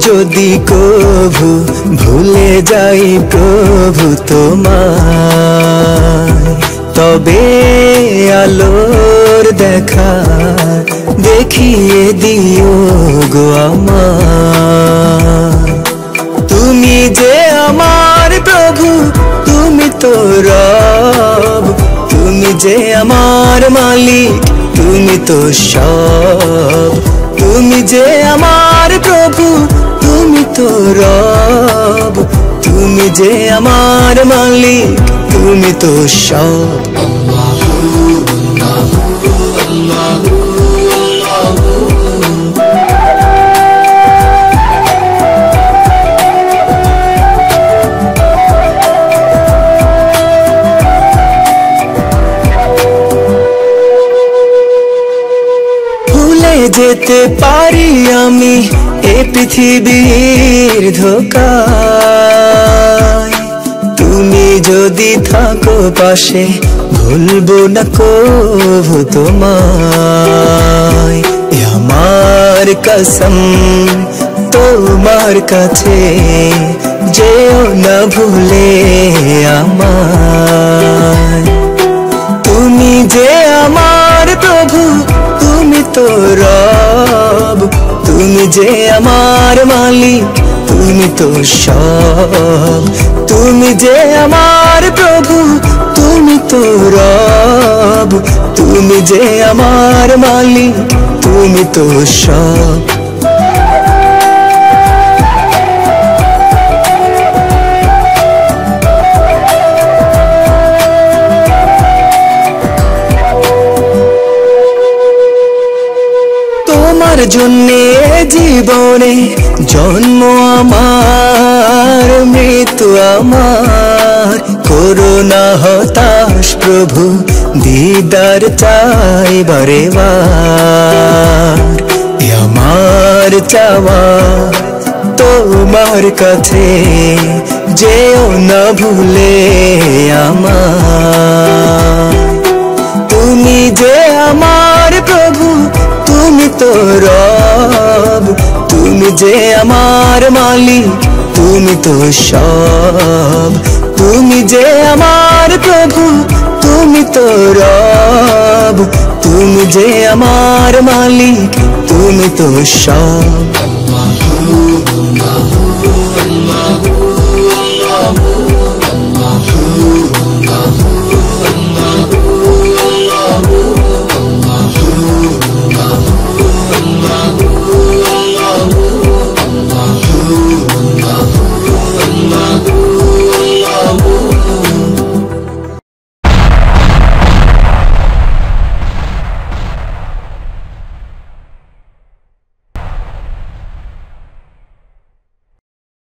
যদি কভু ভুলে যাই প্রভু তোমায়, তবে আলোর দেখা দেখিয়ে দিও গো আমায়। তুমি যে আমার প্রভু, তুমি তো রব, তুমি যে আমার মালিক, তুমি তো সব। তুমি যে আমার প্রভু, তুমি তো রব, তুমি যে আমার মালিক, তুমি তো সব। ভুলে যেতে পারি আমি এ পৃথিবীর ধোঁকায়, তুমি যদি থাকো পাশে ভুলবো না কভু তোমায়। এ আমার কসম তোমার কাছে, যেও না ভুলে আমায়। তুমি যে আমার প্রভু, তুমি তো রব, তুমি যে আমার মালিক, তুমি তো সব। তুমি যে আমার প্রভু, তুমি তো রব, তুমি যে আমার মালিক, তুমি তো সব। তোমার জন্যে জীবনে জন্ম আমার, মৃত্যু আমার, করোনা হতাশ প্রভু, দিদার চাই বারে বার। এ আমার চাওয়া তোমার কাছে, যেও না ভুলে আমায়। তুমি যে আমার প্রভু, তুমি তো রব, তুমি যে আমার মালিক, তুমি তো সব। তুমি যে আমার প্রভু, তুমি তো রব, তুমি যে আমার মালিক, তুমি তো সব।